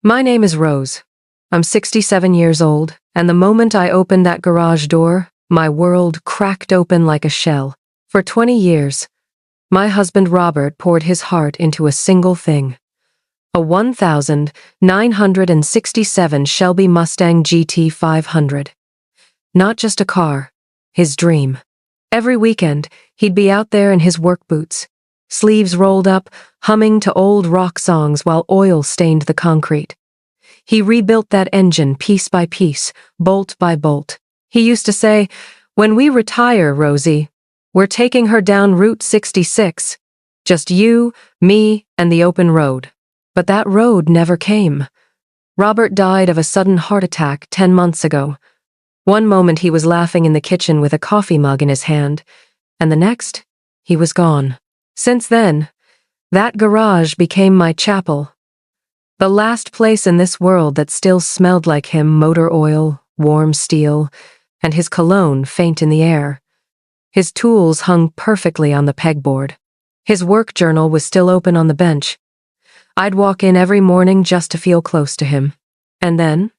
My name is Rose. I'm 67 years old, and the moment I opened that garage door, my world cracked open like a shell. For 20 years, my husband Robert poured his heart into a single thing. A 1967 Shelby Mustang GT 500. Not just a car, his dream. Every weekend, he'd be out there in his work boots, sleeves rolled up, humming to old rock songs while oil stained the concrete. He rebuilt that engine piece by piece, bolt by bolt. He used to say, "When we retire, Rosie, we're taking her down Route 66. Just you, me, and the open road." But that road never came. Robert died of a sudden heart attack 10 months ago. One moment he was laughing in the kitchen with a coffee mug in his hand, and the next, he was gone. Since then, that garage became my chapel. The last place in this world that still smelled like him: motor oil, warm steel, and his cologne faint in the air. His tools hung perfectly on the pegboard. His work journal was still open on the bench. I'd walk in every morning just to feel close to him. And then,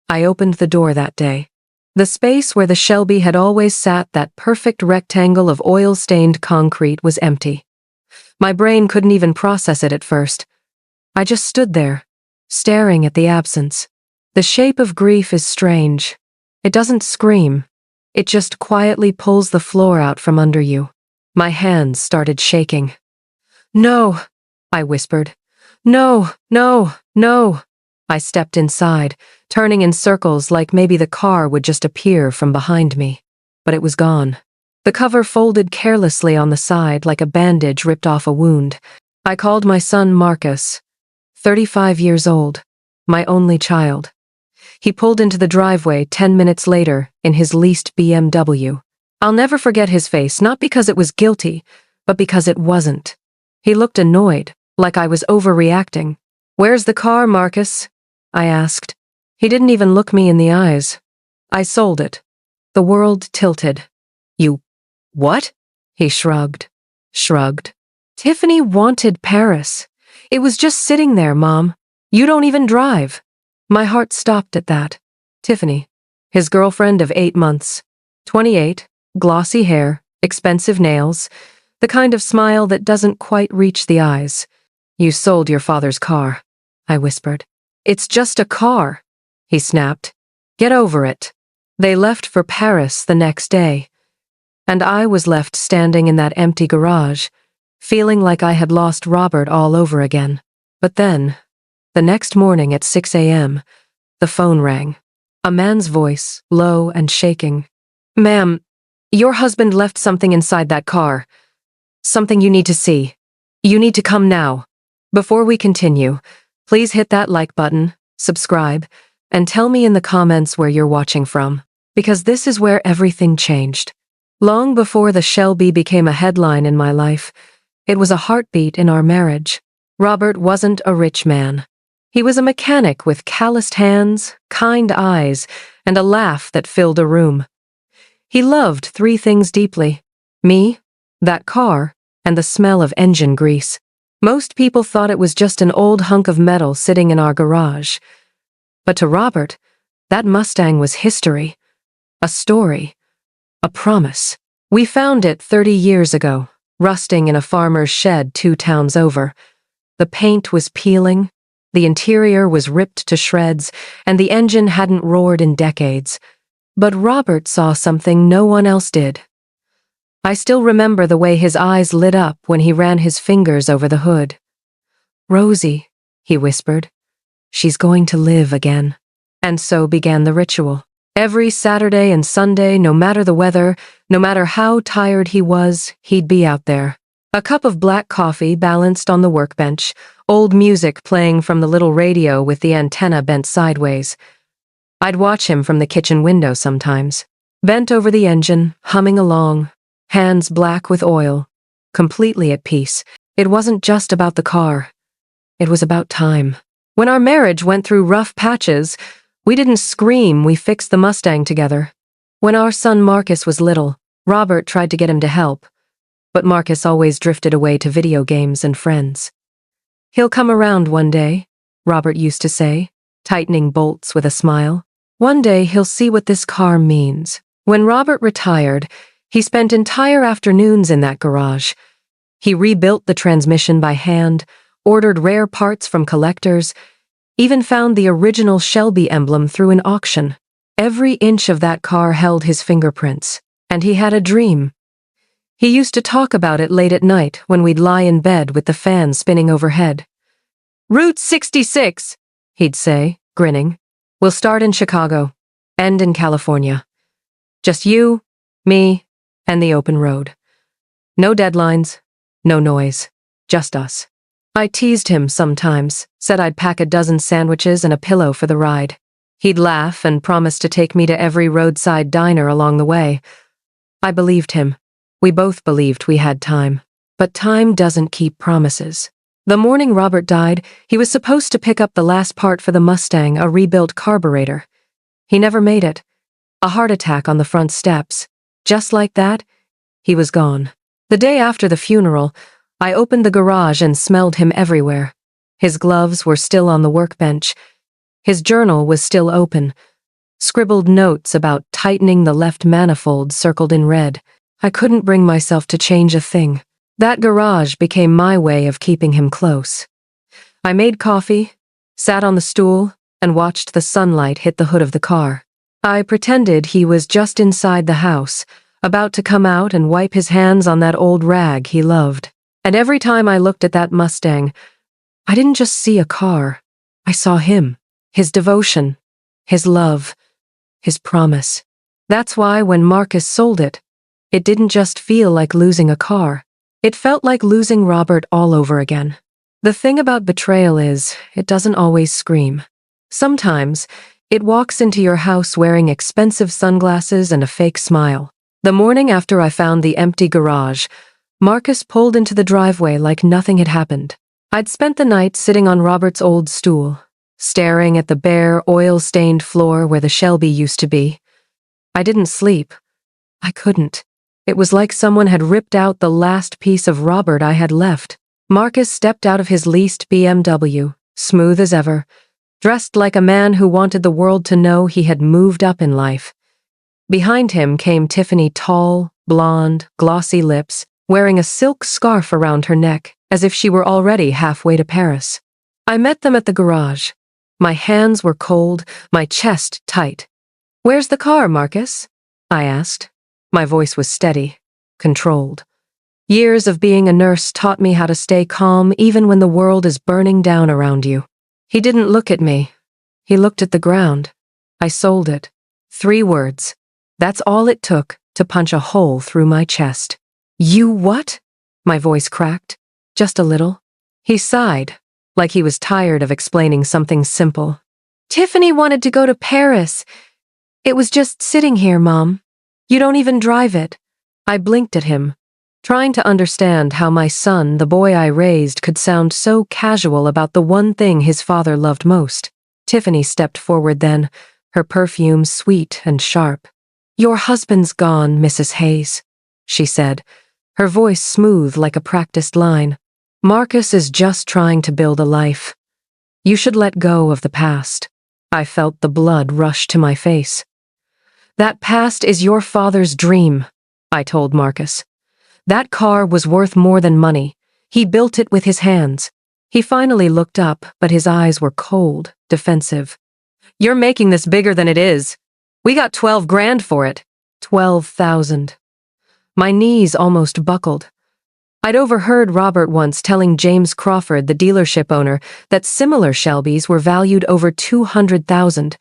I opened the door that day. The space where the Shelby had always sat, that perfect rectangle of oil-stained concrete, was empty. My brain couldn't even process it at first. I just stood there, staring at the absence. The shape of grief is strange. It doesn't scream. It just quietly pulls the floor out from under you. My hands started shaking. "No," I whispered. "No, no, no." I stepped inside, turning in circles like maybe the car would just appear from behind me. But it was gone. The cover folded carelessly on the side like a bandage ripped off a wound. I called my son Marcus, 35 years old, my only child. He pulled into the driveway 10 minutes later in his leased BMW. I'll never forget his face, not because it was guilty, but because it wasn't. He looked annoyed, like I was overreacting. "Where's the car, Marcus?" I asked. He didn't even look me in the eyes. "I sold it." The world tilted. "You what?" He shrugged. "Tiffany wanted Paris. It was just sitting there, Mom. You don't even drive." My heart stopped at that. Tiffany, his girlfriend of 8 months. 28, glossy hair, expensive nails, the kind of smile that doesn't quite reach the eyes. "You sold your father's car," I whispered. "It's just a car," he snapped. "Get over it." They left for Paris the next day, and I was left standing in that empty garage, feeling like I had lost Robert all over again. But then, the next morning at 6 a.m., the phone rang. A man's voice, low and shaking. "Ma'am, your husband left something inside that car. Something you need to see. You need to come now." Before we continue, please hit that like button, subscribe, and tell me in the comments where you're watching from, because this is where everything changed. Long before the Shelby became a headline in my life, it was a heartbeat in our marriage. Robert wasn't a rich man. He was a mechanic with calloused hands, kind eyes, and a laugh that filled a room. He loved 3 things deeply: me, that car, and the smell of engine grease. Most people thought it was just an old hunk of metal sitting in our garage. But to Robert, that Mustang was history, a story, a promise. We found it 30 years ago, rusting in a farmer's shed 2 towns over. The paint was peeling, the interior was ripped to shreds, and the engine hadn't roared in decades. But Robert saw something no one else did. I still remember the way his eyes lit up when he ran his fingers over the hood. "Rosie," he whispered, "she's going to live again." And so began the ritual. Every Saturday and Sunday, no matter the weather, no matter how tired he was, he'd be out there. A cup of black coffee balanced on the workbench, old music playing from the little radio with the antenna bent sideways. I'd watch him from the kitchen window sometimes, bent over the engine, humming along, hands black with oil, completely at peace. It wasn't just about the car. It was about time. When our marriage went through rough patches, we didn't scream, we fixed the Mustang together. When our son Marcus was little, Robert tried to get him to help, but Marcus always drifted away to video games and friends. "He'll come around one day," Robert used to say, tightening bolts with a smile. One day he'll see what this car means. When Robert retired, he spent entire afternoons in that garage. He rebuilt the transmission by hand, ordered rare parts from collectors, even found the original Shelby emblem through an auction. Every inch of that car held his fingerprints, and he had a dream. He used to talk about it late at night when we'd lie in bed with the fan spinning overhead. "Route 66, he'd say, grinning. "We'll start in Chicago, end in California. Just you, me, and the open road. No deadlines, no noise, just us." I teased him sometimes, said I'd pack a dozen sandwiches and a pillow for the ride. He'd laugh and promise to take me to every roadside diner along the way. I believed him. We both believed we had time. But time doesn't keep promises. The morning Robert died, he was supposed to pick up the last part for the Mustang, a rebuilt carburetor. He never made it. A heart attack on the front steps. Just like that, he was gone. The day after the funeral, I opened the garage and smelled him everywhere. His gloves were still on the workbench. His journal was still open. Scribbled notes about tightening the left manifold circled in red. I couldn't bring myself to change a thing. That garage became my way of keeping him close. I made coffee, sat on the stool, and watched the sunlight hit the hood of the car. I pretended he was just inside the house, about to come out and wipe his hands on that old rag he loved. And every time I looked at that Mustang, I didn't just see a car. I saw him, his devotion, his love, his promise. That's why when Marcus sold it, it didn't just feel like losing a car. It felt like losing Robert all over again. The thing about betrayal is, it doesn't always scream. Sometimes, it walks into your house wearing expensive sunglasses and a fake smile. The morning after I found the empty garage, Marcus pulled into the driveway like nothing had happened. I'd spent the night sitting on Robert's old stool, staring at the bare, oil-stained floor where the Shelby used to be. I didn't sleep. I couldn't. It was like someone had ripped out the last piece of Robert I had left. Marcus stepped out of his leased BMW, smooth as ever, dressed like a man who wanted the world to know he had moved up in life. Behind him came Tiffany, tall, blonde, glossy lips, wearing a silk scarf around her neck, as if she were already halfway to Paris. I met them at the garage. My hands were cold, my chest tight. "Where's the car, Marcus?" I asked. My voice was steady, controlled. Years of being a nurse taught me how to stay calm even when the world is burning down around you. He didn't look at me. He looked at the ground. I sold it. 3 words. That's all it took to punch a hole through my chest. "You what?" My voice cracked. Just a little. He sighed, like he was tired of explaining something simple. "Tiffany wanted to go to Paris. It was just sitting here, Mom. You don't even drive it." I blinked at him, trying to understand how my son, the boy I raised, could sound so casual about the one thing his father loved most. Tiffany stepped forward then, her perfume sweet and sharp. "Your husband's gone, Mrs. Hayes," she said, her voice smooth like a practiced line. "Marcus is just trying to build a life. You should let go of the past." I felt the blood rush to my face. "That past is your father's dream," I told Marcus. "That car was worth more than money. He built it with his hands." He finally looked up, but his eyes were cold, defensive. "You're making this bigger than it is. We got 12 grand for it." 12,000. My knees almost buckled. I'd overheard Robert once telling James Crawford, the dealership owner, that similar Shelbys were valued over 200,000.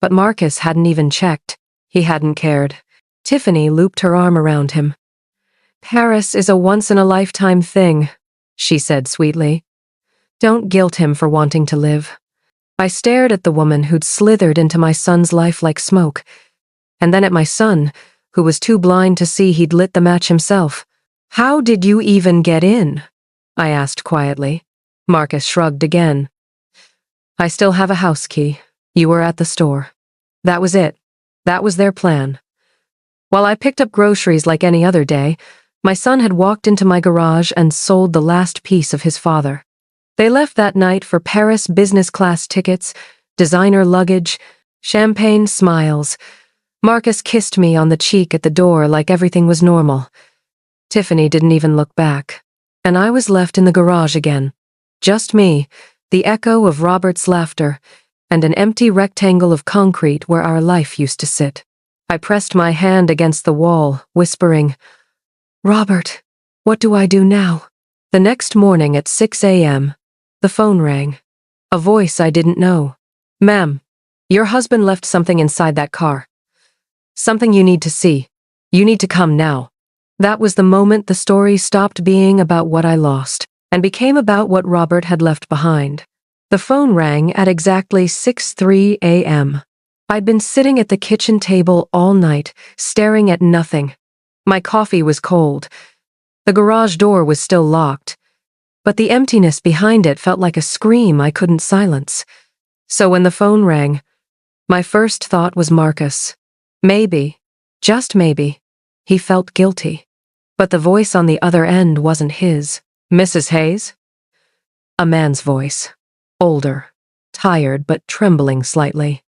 But Marcus hadn't even checked. He hadn't cared. Tiffany looped her arm around him. "Paris is a once-in-a-lifetime thing," she said sweetly. "Don't guilt him for wanting to live." I stared at the woman who'd slithered into my son's life like smoke, and then at my son, who was too blind to see he'd lit the match himself. "How did you even get in?" I asked quietly. Marcus shrugged again. "I still have a house key. You were at the store." That was it. That was their plan. While I picked up groceries like any other day, my son had walked into my garage and sold the last piece of his father. They left that night for Paris business class tickets, designer luggage, champagne smiles. Marcus kissed me on the cheek at the door like everything was normal. Tiffany didn't even look back. And I was left in the garage again. Just me, the echo of Robert's laughter, and an empty rectangle of concrete where our life used to sit. I pressed my hand against the wall, whispering, "Robert, what do I do now?" The next morning at 6 a.m., the phone rang. A voice I didn't know. "Ma'am, your husband left something inside that car. Something you need to see. You need to come now." That was the moment the story stopped being about what I lost and became about what Robert had left behind. The phone rang at exactly 6:03 a.m. I'd been sitting at the kitchen table all night, staring at nothing. My coffee was cold. The garage door was still locked, but the emptiness behind it felt like a scream I couldn't silence. So when the phone rang, my first thought was Marcus. Maybe, just maybe, he felt guilty. But the voice on the other end wasn't his. "Mrs. Hayes?" A man's voice. Older, tired but trembling slightly.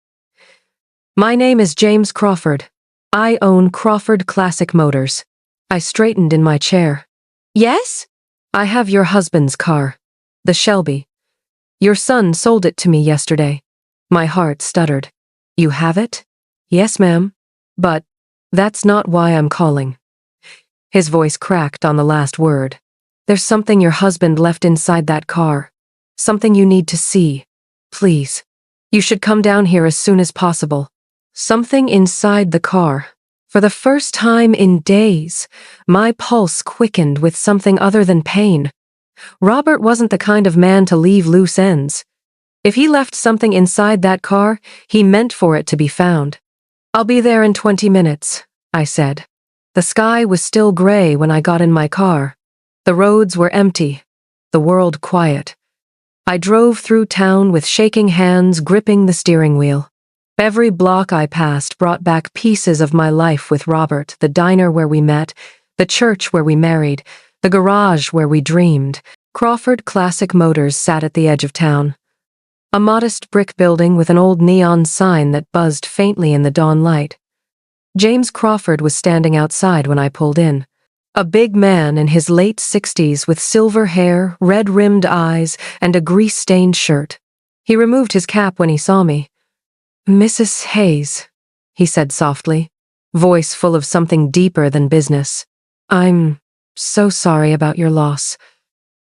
"My name is James Crawford. I own Crawford Classic Motors." I straightened in my chair. "Yes?" "I have your husband's car, the Shelby. Your son sold it to me yesterday." My heart stuttered. "You have it?" "Yes, ma'am. But that's not why I'm calling." His voice cracked on the last word. "There's something your husband left inside that car. Something you need to see. Please. You should come down here as soon as possible." Something inside the car. For the first time in days, my pulse quickened with something other than pain. Robert wasn't the kind of man to leave loose ends. If he left something inside that car, he meant for it to be found. "I'll be there in 20 minutes, I said. The sky was still gray when I got in my car. The roads were empty, the world quiet. I drove through town with shaking hands gripping the steering wheel. Every block I passed brought back pieces of my life with Robert, the diner where we met, the church where we married, the garage where we dreamed. Crawford Classic Motors sat at the edge of town. A modest brick building with an old neon sign that buzzed faintly in the dawn light. James Crawford was standing outside when I pulled in. A big man in his late 60s with silver hair, red-rimmed eyes, and a grease-stained shirt. He removed his cap when he saw me. "Mrs. Hayes," he said softly, voice full of something deeper than business. "I'm so sorry about your loss.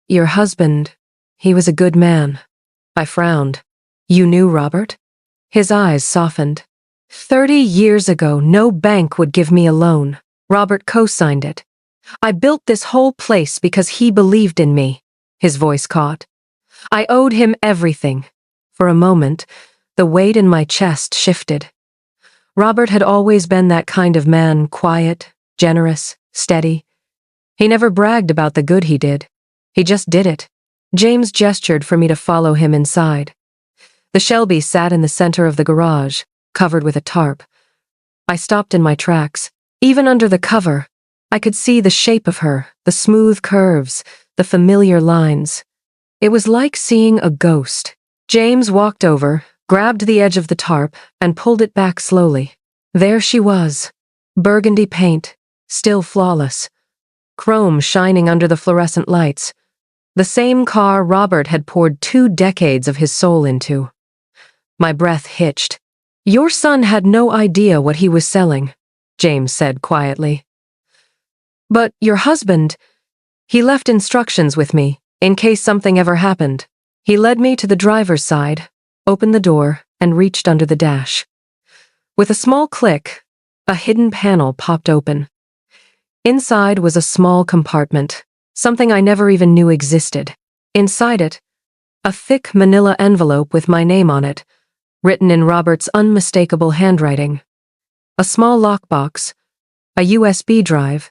Your husband, he was a good man." I frowned. "You knew Robert?" His eyes softened. 30 years ago, no bank would give me a loan. Robert co-signed it. "I built this whole place because he believed in me." His voice caught. "I owed him everything." For a moment, the weight in my chest shifted. Robert had always been that kind of man, quiet, generous, steady. He never bragged about the good he did. He just did it. James gestured for me to follow him inside. The Shelby sat in the center of the garage, covered with a tarp. I stopped in my tracks. Even under the cover, I could see the shape of her, the smooth curves, the familiar lines. It was like seeing a ghost. James walked over, grabbed the edge of the tarp, and pulled it back slowly. There she was. Burgundy paint, still flawless. Chrome shining under the fluorescent lights. The same car Robert had poured 2 decades of his soul into. My breath hitched. "Your son had no idea what he was selling," James said quietly. "But your husband, he left instructions with me, in case something ever happened." He led me to the driver's side, opened the door, and reached under the dash. With a small click, a hidden panel popped open. Inside was a small compartment, something I never even knew existed. Inside it, a thick manila envelope with my name on it, written in Robert's unmistakable handwriting. A small lockbox, a USB drive,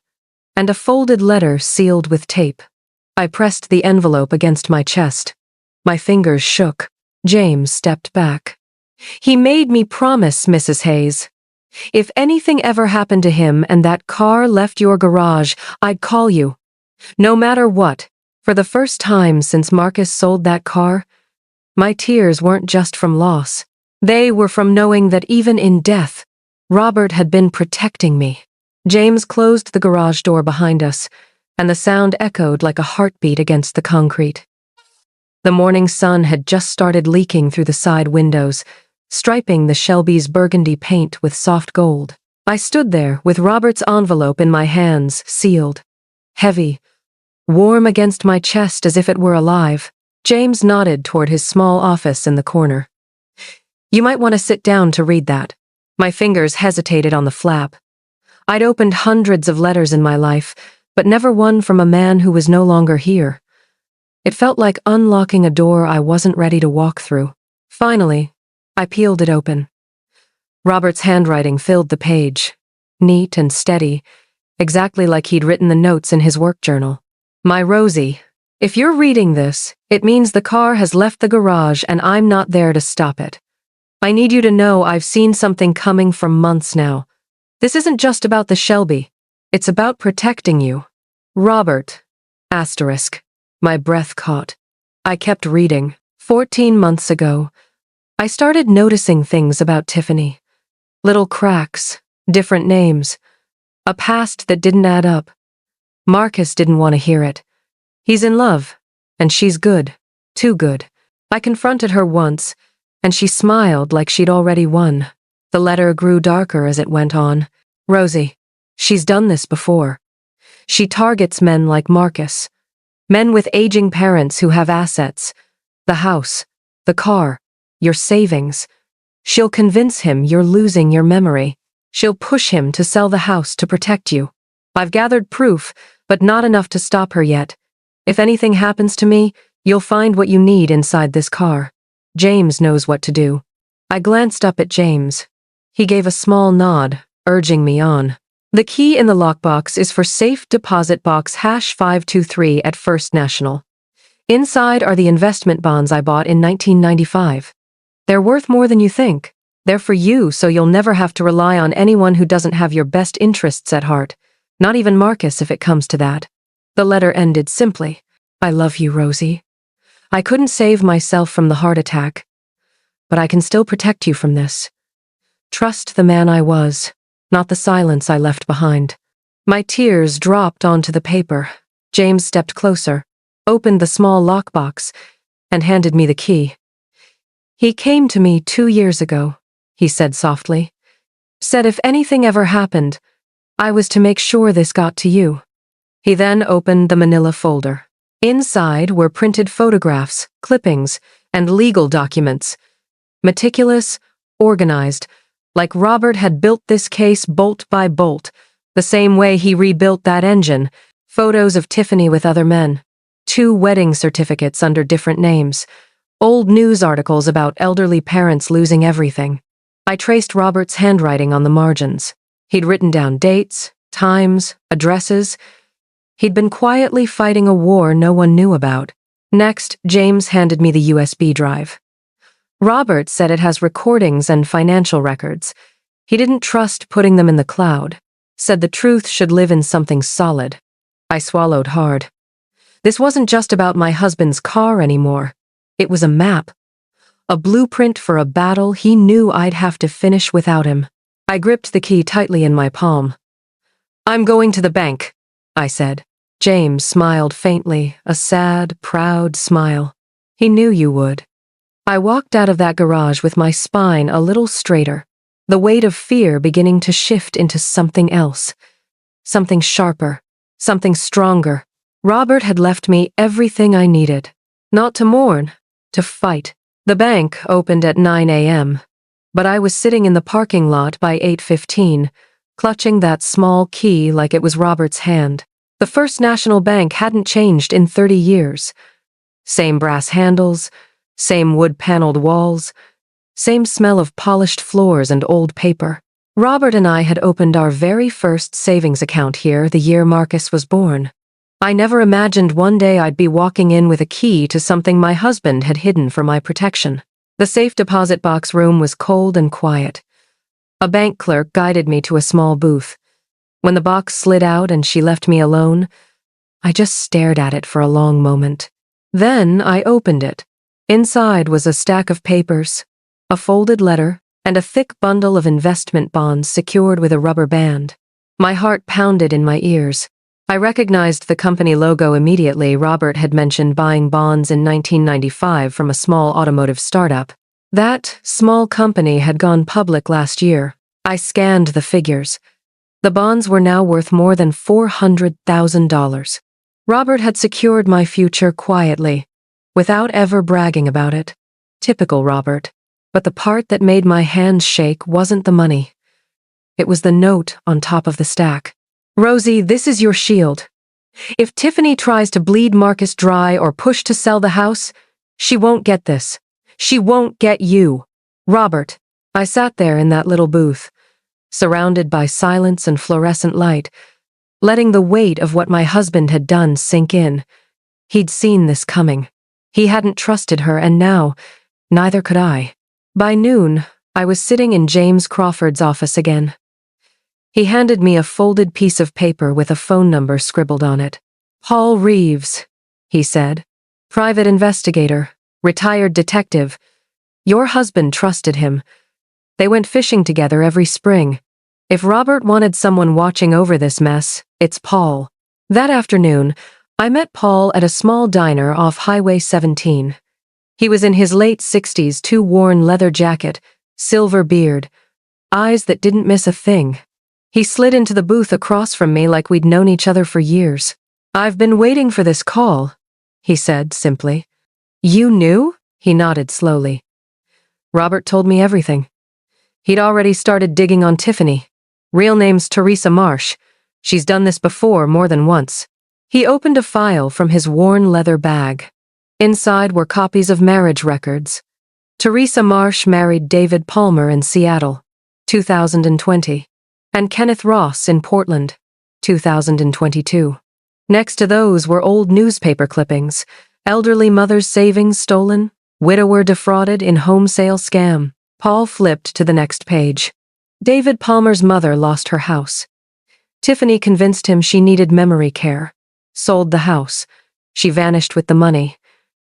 and a folded letter sealed with tape. I pressed the envelope against my chest. My fingers shook. James stepped back. "He made me promise, Mrs. Hayes. If anything ever happened to him and that car left your garage, I'd call you. No matter what." For the first time since Marcus sold that car, my tears weren't just from loss. They were from knowing that even in death, Robert had been protecting me. James closed the garage door behind us, and the sound echoed like a heartbeat against the concrete. The morning sun had just started leaking through the side windows, striping the Shelby's burgundy paint with soft gold. I stood there with Robert's envelope in my hands, sealed. Heavy, warm against my chest as if it were alive. James nodded toward his small office in the corner. You might want to sit down to read that. My fingers hesitated on the flap. I'd opened hundreds of letters in my life, but never one from a man who was no longer here. It felt like unlocking a door I wasn't ready to walk through. Finally, I peeled it open. Robert's handwriting filled the page, neat and steady, exactly like he'd written the notes in his work journal. My Rosie, if you're reading this, it means the car has left the garage and I'm not there to stop it. I need you to know I've seen something coming for months now. This isn't just about the Shelby. It's about protecting you. Robert, asterisk. My breath caught. I kept reading. 14 months ago, I started noticing things about Tiffany. Little cracks, different names, a past that didn't add up. Marcus didn't want to hear it. He's in love, and she's good, too good. I confronted her once, and she smiled like she'd already won. The letter grew darker as it went on. Rosie, she's done this before. She targets men like Marcus. Men with aging parents who have assets. The house, the car, your savings. She'll convince him you're losing your memory. She'll push him to sell the house to protect you. I've gathered proof, but not enough to stop her yet. If anything happens to me, you'll find what you need inside this car. James knows what to do. I glanced up at James. He gave a small nod, urging me on. The key in the lockbox is for safe deposit box #523 at First National. Inside are the investment bonds I bought in 1995. They're worth more than you think. They're for you, so you'll never have to rely on anyone who doesn't have your best interests at heart. Not even Marcus if it comes to that. The letter ended simply. I love you, Rosie. I couldn't save myself from the heart attack, but I can still protect you from this. Trust the man I was, not the silence I left behind. My tears dropped onto the paper. James stepped closer, opened the small lockbox, and handed me the key. He came to me 2 years ago, he said softly. Said if anything ever happened, I was to make sure this got to you. He then opened the manila folder. Inside were printed photographs, clippings, and legal documents. Meticulous, organized, like Robert had built this case bolt by bolt, the same way he rebuilt that engine. Photos of Tiffany with other men. 2 wedding certificates under different names. Old news articles about elderly parents losing everything. I traced Robert's handwriting on the margins. He'd written down dates, times, addresses. He'd been quietly fighting a war no one knew about. Next, James handed me the USB drive. Robert said it has recordings and financial records. He didn't trust putting them in the cloud. Said the truth should live in something solid. I swallowed hard. This wasn't just about my husband's car anymore. It was a map. A blueprint for a battle he knew I'd have to finish without him. I gripped the key tightly in my palm. I'm going to the bank, I said. James smiled faintly, a sad, proud smile. He knew you would. I walked out of that garage with my spine a little straighter, the weight of fear beginning to shift into something else. Something sharper, something stronger. Robert had left me everything I needed. Not to mourn, to fight. The bank opened at 9 a.m., but I was sitting in the parking lot by 8:15, clutching that small key like it was Robert's hand. The First National Bank hadn't changed in 30 years. Same brass handles, same wood-paneled walls, same smell of polished floors and old paper. Robert and I had opened our very first savings account here the year Marcus was born. I never imagined one day I'd be walking in with a key to something my husband had hidden for my protection. The safe deposit box room was cold and quiet. A bank clerk guided me to a small booth. When the box slid out and she left me alone, I just stared at it for a long moment. Then I opened it. Inside was a stack of papers, a folded letter, and a thick bundle of investment bonds secured with a rubber band. My heart pounded in my ears. I recognized the company logo immediately. Robert had mentioned buying bonds in 1995 from a small automotive startup. That small company had gone public last year. I scanned the figures. The bonds were now worth more than $400,000. Robert had secured my future quietly, without ever bragging about it. Typical Robert. But the part that made my hands shake wasn't the money. It was the note on top of the stack. "Rosie, this is your shield. If Tiffany tries to bleed Marcus dry or push to sell the house, she won't get this. She won't get you. Robert." I sat there in that little booth, surrounded by silence and fluorescent light, letting the weight of what my husband had done sink in. He'd seen this coming. He hadn't trusted her, and now, neither could I. By noon, I was sitting in James Crawford's office again. He handed me a folded piece of paper with a phone number scribbled on it. "Paul Reeves," he said. "Private investigator, retired detective. Your husband trusted him. They went fishing together every spring. If Robert wanted someone watching over this mess, it's Paul." That afternoon, I met Paul at a small diner off Highway 17. He was in his late 60s, worn leather jacket, silver beard, eyes that didn't miss a thing. He slid into the booth across from me like we'd known each other for years. "I've been waiting for this call," he said simply. "You knew?" He nodded slowly. "Robert told me everything. He'd already started digging on Tiffany. Real name's Teresa Marsh. She's done this before more than once." He opened a file from his worn leather bag. Inside were copies of marriage records. Teresa Marsh married David Palmer in Seattle, 2020. And Kenneth Ross in Portland, 2022. Next to those were old newspaper clippings, elderly mother's savings stolen, widower defrauded in home sale scam. Paul flipped to the next page. David Palmer's mother lost her house. Tiffany convinced him she needed memory care. Sold the house. She vanished with the money.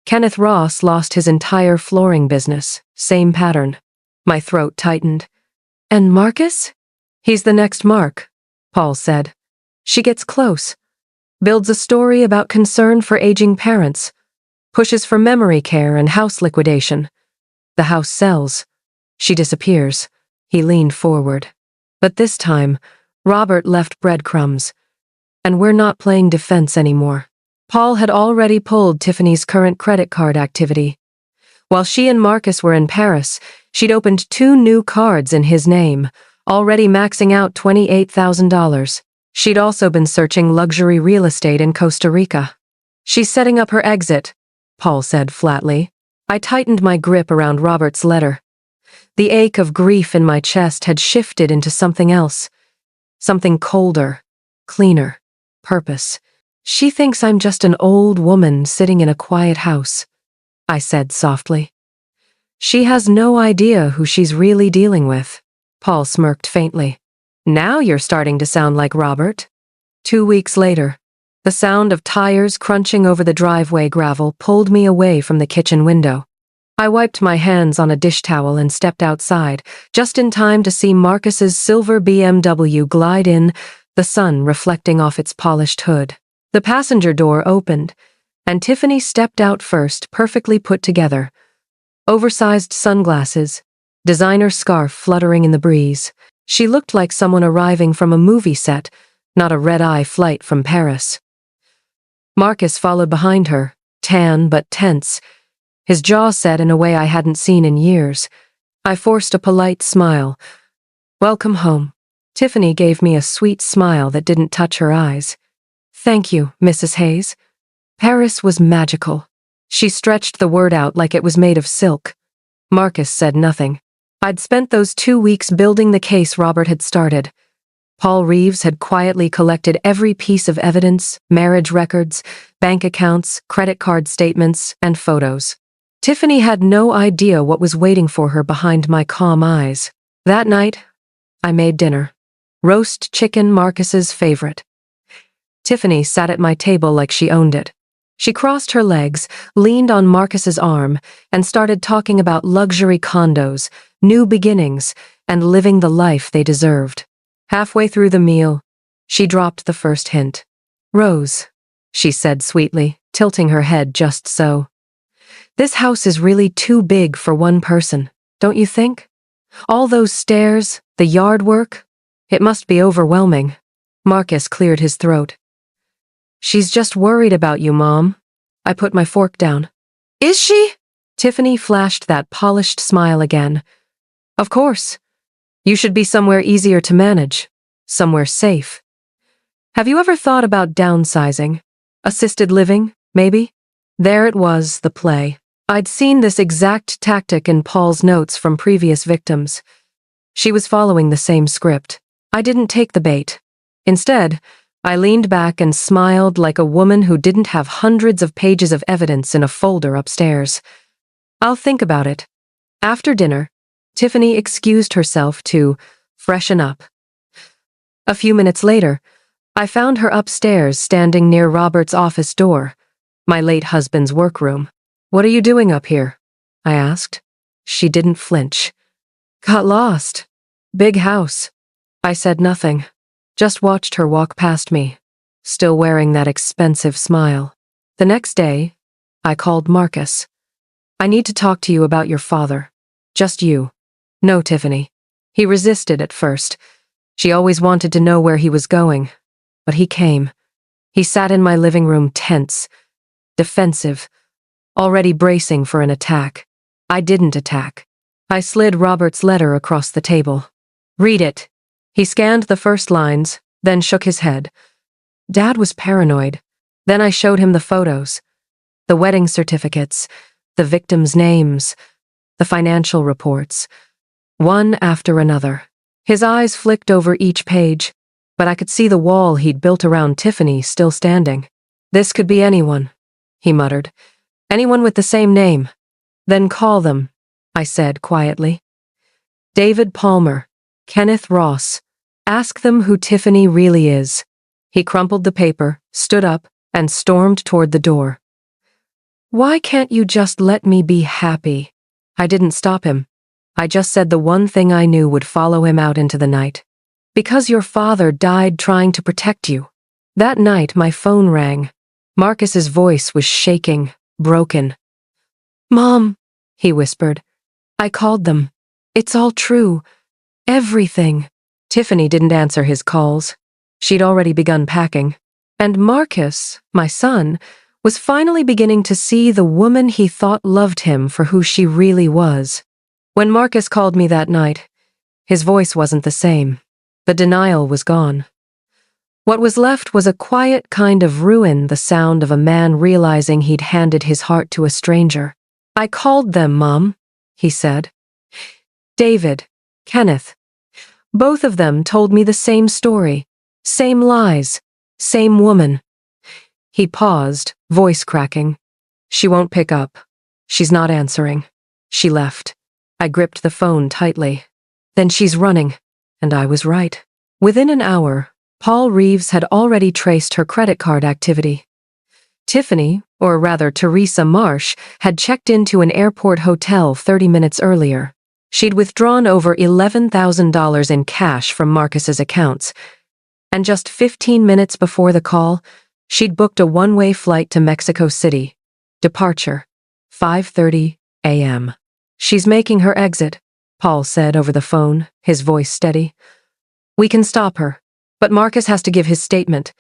Kenneth Ross lost his entire flooring business. Same pattern. My throat tightened. "And Marcus?" "He's the next Mark," Paul said. "She gets close. Builds a story about concern for aging parents. Pushes for memory care and house liquidation. The house sells. She disappears." He leaned forward. "But this time, Robert left breadcrumbs. And we're not playing defense anymore." Paul had already pulled Tiffany's current credit card activity. While she and Marcus were in Paris, she'd opened 2 new cards in his name, already maxing out $28,000. She'd also been searching luxury real estate in Costa Rica. "She's setting up her exit," Paul said flatly. I tightened my grip around Robert's letter. The ache of grief in my chest had shifted into something else. Something colder, cleaner, purpose. "She thinks I'm just an old woman sitting in a quiet house," I said softly. "She has no idea who she's really dealing with." Paul smirked faintly. "Now you're starting to sound like Robert." 2 weeks later, the sound of tires crunching over the driveway gravel pulled me away from the kitchen window. I wiped my hands on a dish towel and stepped outside, just in time to see Marcus's silver BMW glide in, the sun reflecting off its polished hood. The passenger door opened, and Tiffany stepped out first, perfectly put together. Oversized sunglasses, designer scarf fluttering in the breeze. She looked like someone arriving from a movie set, not a red-eye flight from Paris. Marcus followed behind her, tan but tense, his jaw set in a way I hadn't seen in years. I forced a polite smile. "Welcome home." Tiffany gave me a sweet smile that didn't touch her eyes. "Thank you, Mrs. Hayes. Paris was magical." She stretched the word out like it was made of silk. Marcus said nothing. I'd spent those 2 weeks building the case Robert had started. Paul Reeves had quietly collected every piece of evidence, marriage records, bank accounts, credit card statements, and photos. Tiffany had no idea what was waiting for her behind my calm eyes. That night, I made dinner. Roast chicken, Marcus's favorite. Tiffany sat at my table like she owned it. She crossed her legs, leaned on Marcus's arm, and started talking about luxury condos, new beginnings, and living the life they deserved. Halfway through the meal, she dropped the first hint. "Rose," she said sweetly, tilting her head just so. "This house is really too big for one person, don't you think? All those stairs, the yard work, it must be overwhelming." Marcus cleared his throat. "She's just worried about you, Mom." I put my fork down. "Is she?" Tiffany flashed that polished smile again. "Of course. You should be somewhere easier to manage, somewhere safe. Have you ever thought about downsizing? Assisted living, maybe?" There it was, the play. I'd seen this exact tactic in Paul's notes from previous victims. She was following the same script. I didn't take the bait. Instead, I leaned back and smiled like a woman who didn't have hundreds of pages of evidence in a folder upstairs. "I'll think about it." After dinner, Tiffany excused herself to freshen up. A few minutes later, I found her upstairs standing near Robert's office door, my late husband's workroom. "What are you doing up here?" I asked. She didn't flinch. "Got lost. Big house." I said nothing, just watched her walk past me, still wearing that expensive smile. The next day, I called Marcus. "I need to talk to you about your father. Just you." "No, Tiffany." He resisted at first. She always wanted to know where he was going. But he came. He sat in my living room tense, defensive, already bracing for an attack. I didn't attack. I slid Robert's letter across the table. "Read it." He scanned the first lines, then shook his head. Dad was paranoid. Then I showed him the photos, the wedding certificates, the victims' names, the financial reports, one after another. His eyes flicked over each page, but I could see the wall he'd built around Tiffany still standing. "This could be anyone," he muttered. "Anyone with the same name." "Then call them," I said quietly. "David Palmer, Kenneth Ross. Ask them who Tiffany really is." He crumpled the paper, stood up, and stormed toward the door. "Why can't you just let me be happy?" I didn't stop him. I just said the one thing I knew would follow him out into the night. "Because your father died trying to protect you." That night, my phone rang. Marcus's voice was shaking, broken. "Mom," he whispered. "I called them. It's all true. Everything." Tiffany didn't answer his calls. She'd already begun packing. And Marcus, my son, was finally beginning to see the woman he thought loved him for who she really was. When Marcus called me that night, his voice wasn't the same. The denial was gone. What was left was a quiet kind of ruin, the sound of a man realizing he'd handed his heart to a stranger. "I called them, Mom," he said. "David, Kenneth. Both of them told me the same story, same lies, same woman." He paused, voice cracking. "She won't pick up. She's not answering." She left. I gripped the phone tightly. "Then she's running." And I was right. Within an hour, Paul Reeves had already traced her credit card activity. Tiffany, or rather Teresa Marsh, had checked into an airport hotel 30 minutes earlier. She'd withdrawn over $11,000 in cash from Marcus's accounts. And just 15 minutes before the call, she'd booked a one-way flight to Mexico City. Departure, 5:30 a.m. "She's making her exit," Paul said over the phone, his voice steady. "We can stop her, but Marcus has to give his statement.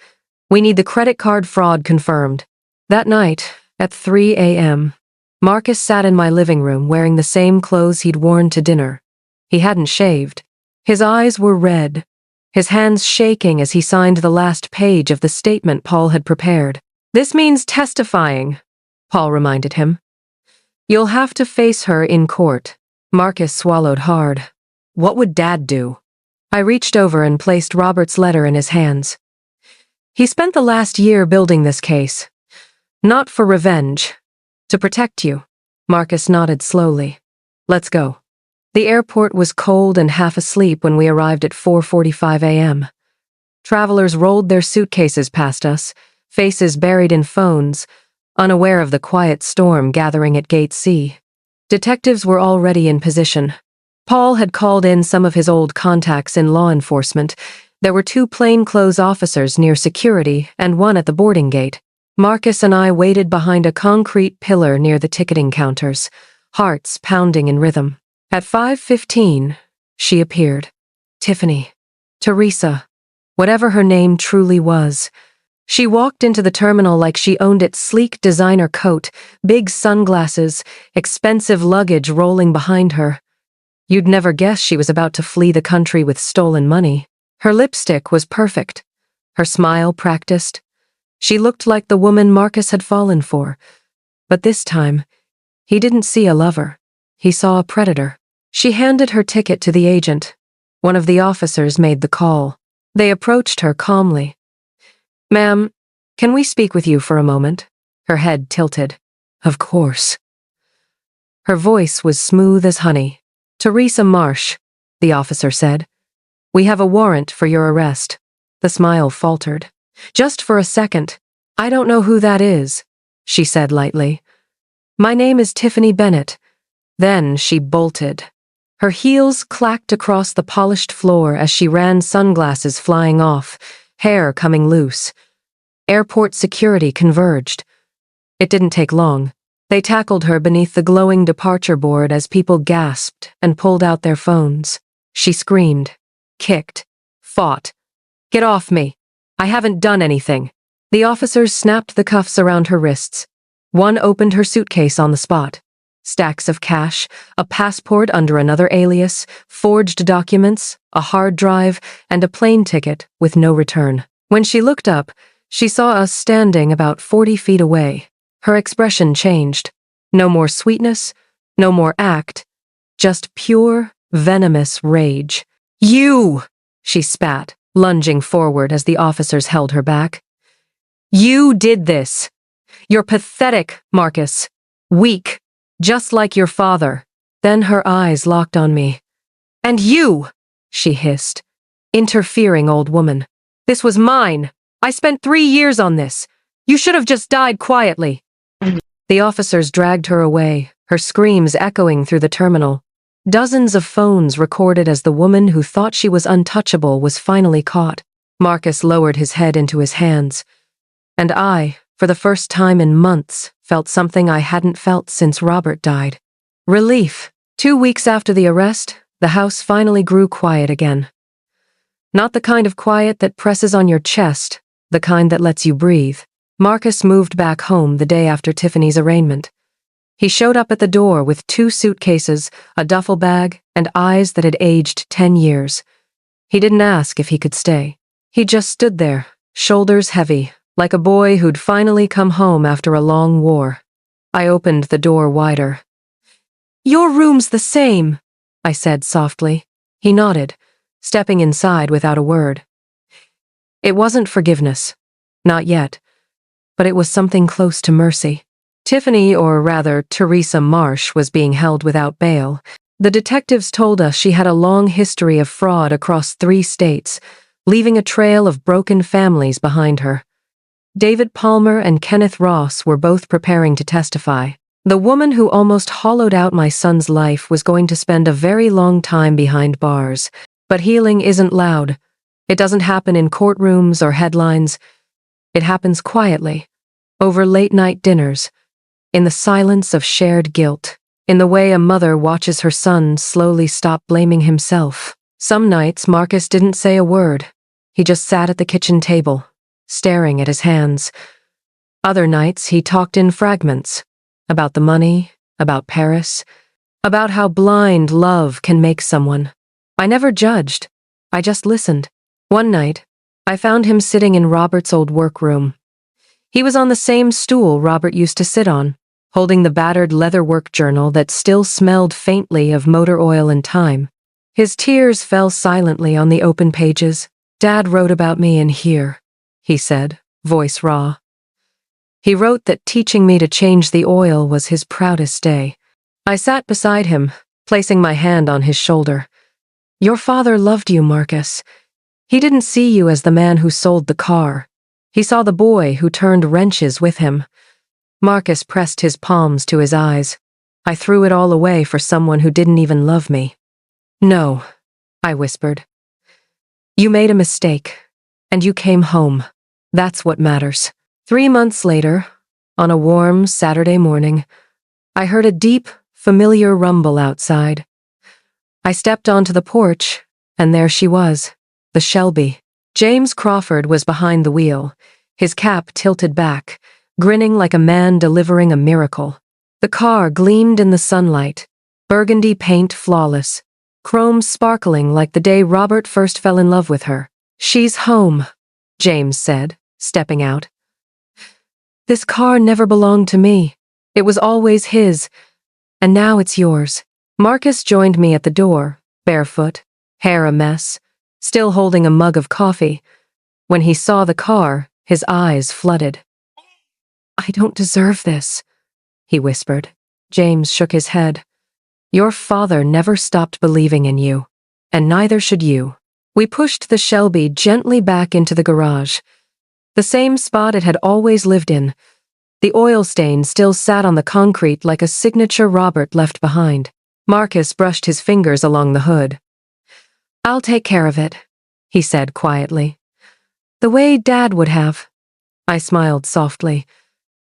We need the credit card fraud confirmed." That night, at 3 a.m., Marcus sat in my living room wearing the same clothes he'd worn to dinner. He hadn't shaved. His eyes were red, his hands shaking as he signed the last page of the statement Paul had prepared. "This means testifying," Paul reminded him. "You'll have to face her in court." Marcus swallowed hard. What would Dad do? I reached over and placed Robert's letter in his hands. "He spent the last year building this case. Not for revenge. To protect you." Marcus nodded slowly. "Let's go." The airport was cold and half asleep when we arrived at 4:45 a.m. Travelers rolled their suitcases past us, faces buried in phones, unaware of the quiet storm gathering at Gate C. Detectives were already in position. Paul had called in some of his old contacts in law enforcement. There were 2 plainclothes officers near security and 1 at the boarding gate. Marcus and I waited behind a concrete pillar near the ticketing counters, hearts pounding in rhythm. At 5:15, she appeared. Tiffany. Teresa. Whatever her name truly was. She walked into the terminal like she owned its sleek designer coat, big sunglasses, expensive luggage rolling behind her. You'd never guess she was about to flee the country with stolen money. Her lipstick was perfect. Her smile practiced. She looked like the woman Marcus had fallen for. But this time, he didn't see a lover. He saw a predator. She handed her ticket to the agent. One of the officers made the call. They approached her calmly. "Ma'am, can we speak with you for a moment?" Her head tilted. "Of course." Her voice was smooth as honey. "Teresa Marsh," the officer said. "We have a warrant for your arrest." The smile faltered. "Just for a second. I don't know who that is," she said lightly. "My name is Tiffany Bennett." Then she bolted. Her heels clacked across the polished floor as she ran, sunglasses flying off, hair coming loose. Airport security converged. It didn't take long. They tackled her beneath the glowing departure board as people gasped and pulled out their phones. She screamed, kicked, fought. "Get off me. I haven't done anything." The officers snapped the cuffs around her wrists. One opened her suitcase on the spot. Stacks of cash, a passport under another alias, forged documents, a hard drive, and a plane ticket with no return. When she looked up, she saw us standing about 40 feet away. Her expression changed. No more sweetness, no more act, just pure, venomous rage. "You!" she spat, lunging forward as the officers held her back. "You did this. You're pathetic, Marcus. Weak. Just like your father." Then her eyes locked on me. "And you!" she hissed. "Interfering old woman. This was mine. I spent 3 years on this. You should have just died quietly." The officers dragged her away, her screams echoing through the terminal. Dozens of phones recorded as the woman who thought she was untouchable was finally caught. Marcus lowered his head into his hands. And I, for the first time in months, felt something I hadn't felt since Robert died. Relief. 2 weeks after the arrest, the house finally grew quiet again. Not the kind of quiet that presses on your chest, the kind that lets you breathe. Marcus moved back home the day after Tiffany's arraignment. He showed up at the door with 2 suitcases, a duffel bag, and eyes that had aged 10 years. He didn't ask if he could stay. He just stood there, shoulders heavy, like a boy who'd finally come home after a long war. I opened the door wider. "Your room's the same," I said softly. He nodded, stepping inside without a word. It wasn't forgiveness. Not yet. But it was something close to mercy. Tiffany, or rather Teresa Marsh, was being held without bail. The detectives told us she had a long history of fraud across 3 states, leaving a trail of broken families behind her. David Palmer and Kenneth Ross were both preparing to testify. The woman who almost hollowed out my son's life was going to spend a very long time behind bars. But healing isn't loud. It doesn't happen in courtrooms or headlines. It happens quietly, over late-night dinners, in the silence of shared guilt, in the way a mother watches her son slowly stop blaming himself. Some nights Marcus didn't say a word. He just sat at the kitchen table, staring at his hands. Other nights he talked in fragments, about the money, about Paris, about how blind love can make someone. I never judged. I just listened. One night, I found him sitting in Robert's old workroom. He was on the same stool Robert used to sit on, holding the battered leatherwork journal that still smelled faintly of motor oil and time. His tears fell silently on the open pages. "Dad wrote about me in here," he said, voice raw. He wrote that teaching me to change the oil was his proudest day. I sat beside him, placing my hand on his shoulder. "Your father loved you, Marcus. He didn't see you as the man who sold the car. He saw the boy who turned wrenches with him. Marcus pressed his palms to his eyes. I threw it all away for someone who didn't even love me. No, I whispered. You made a mistake, and you came home. That's what matters. 3 months later, on a warm Saturday morning, I heard a deep, familiar rumble outside. I stepped onto the porch, and there she was, the Shelby. James Crawford was behind the wheel, his cap tilted back, grinning like a man delivering a miracle. The car gleamed in the sunlight, burgundy paint flawless, chrome sparkling like the day Robert first fell in love with her. She's home, James said, stepping out. This car never belonged to me. It was always his, and now it's yours. Marcus joined me at the door, barefoot, hair a mess, still holding a mug of coffee. When he saw the car, his eyes flooded. I don't deserve this, he whispered. James shook his head. Your father never stopped believing in you, and neither should you. We pushed the Shelby gently back into the garage, the same spot it had always lived in. The oil stain still sat on the concrete like a signature Robert left behind. Marcus brushed his fingers along the hood. I'll take care of it, he said quietly. The way Dad would have. I smiled softly.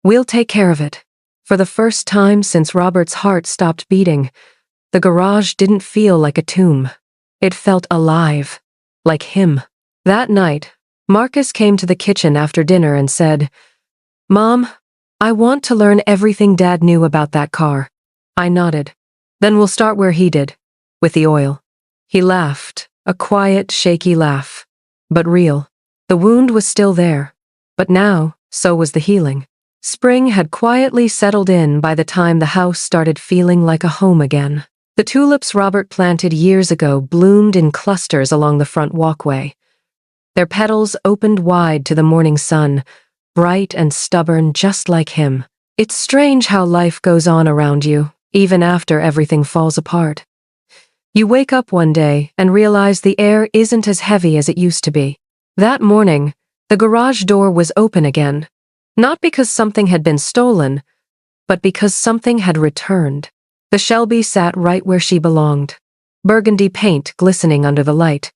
We'll take care of it. For the first time since Robert's heart stopped beating, the garage didn't feel like a tomb. It felt alive, like him. That night, Marcus came to the kitchen after dinner and said, Mom, I want to learn everything Dad knew about that car. I nodded. Then we'll start where he did, with the oil. He laughed, a quiet, shaky laugh, but real. The wound was still there, but now, so was the healing. Spring had quietly settled in by the time the house started feeling like a home again. The tulips Robert planted years ago bloomed in clusters along the front walkway. Their petals opened wide to the morning sun, bright and stubborn just like him. It's strange how life goes on around you, even after everything falls apart. You wake up one day and realize the air isn't as heavy as it used to be. That morning, the garage door was open again, not because something had been stolen, but because something had returned. The Shelby sat right where she belonged, burgundy paint glistening under the light.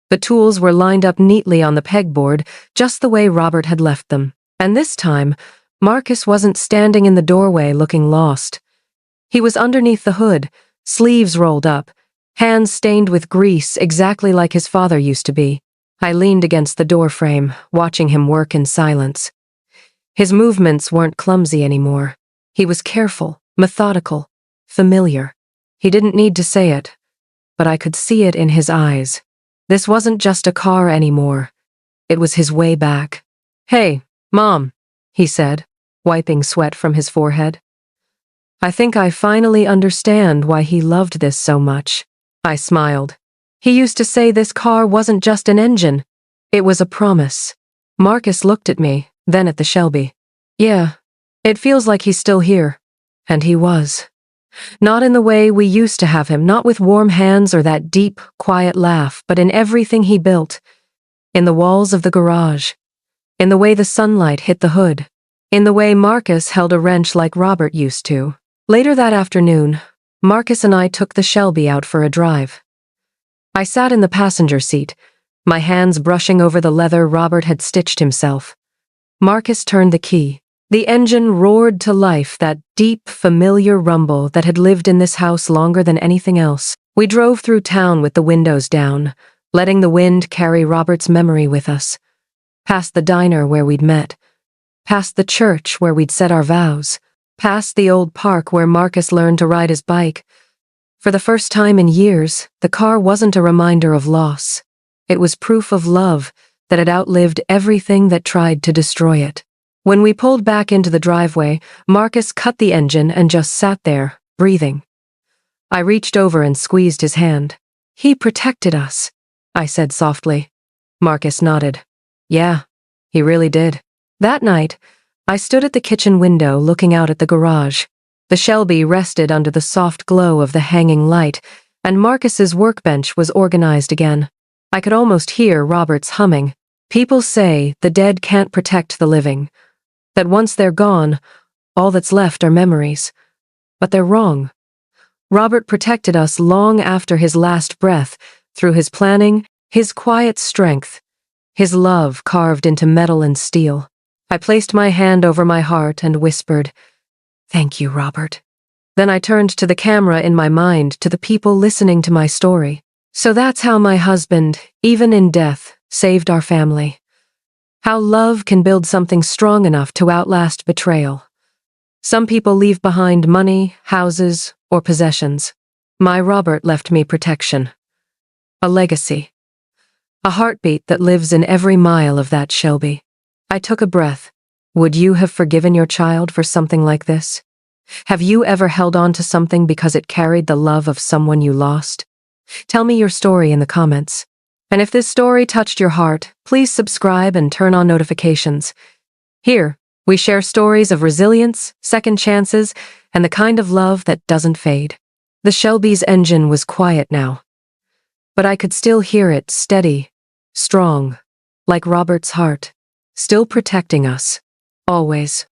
The tools were lined up neatly on the pegboard, just the way Robert had left them. And this time, Marcus wasn't standing in the doorway looking lost. He was underneath the hood, sleeves rolled up, hands stained with grease exactly like his father used to be. I leaned against the doorframe, watching him work in silence. His movements weren't clumsy anymore. He was careful, methodical, familiar. He didn't need to say it, but I could see it in his eyes. This wasn't just a car anymore. It was his way back. Hey, Mom, he said, wiping sweat from his forehead. I think I finally understand why he loved this so much. I smiled. He used to say this car wasn't just an engine. It was a promise. Marcus looked at me, then at the Shelby. Yeah, it feels like he's still here. And he was. Not in the way we used to have him, not with warm hands or that deep, quiet laugh, but in everything he built. In the walls of the garage. In the way the sunlight hit the hood. In the way Marcus held a wrench like Robert used to. Later that afternoon, Marcus and I took the Shelby out for a drive. I sat in the passenger seat, my hands brushing over the leather Robert had stitched himself. Marcus turned the key. The engine roared to life, that deep, familiar rumble that had lived in this house longer than anything else. We drove through town with the windows down, letting the wind carry Robert's memory with us. Past the diner where we'd met. Past the church where we'd said our vows. Past the old park where Marcus learned to ride his bike. For the first time in years, the car wasn't a reminder of loss. It was proof of love that had outlived everything that tried to destroy it. When we pulled back into the driveway, Marcus cut the engine and just sat there, breathing. I reached over and squeezed his hand. He protected us, I said softly. Marcus nodded. Yeah, he really did. That night, I stood at the kitchen window looking out at the garage. The Shelby rested under the soft glow of the hanging light, and Marcus's workbench was organized again. I could almost hear Robert's humming. People say the dead can't protect the living, that once they're gone, All that's left are memories. But they're wrong. Robert protected us long after his last breath, through his planning, his quiet strength, his love carved into metal and steel. I placed my hand over my heart and whispered, "Thank you, Robert." Then I turned to the camera in my mind, to the people listening to my story. So that's how my husband, even in death, saved our family. How love can build something strong enough to outlast betrayal. Some people leave behind money, houses, or possessions. My Robert left me protection. A legacy. A heartbeat that lives in every mile of that Shelby. I took a breath. Would you have forgiven your child for something like this? Have you ever held on to something because it carried the love of someone you lost? Tell me your story in the comments. And if this story touched your heart, please subscribe and turn on notifications. Here, we share stories of resilience, second chances, and the kind of love that doesn't fade. The Shelby's engine was quiet now, but I could still hear it, steady, strong, like Robert's heart, still protecting us, always.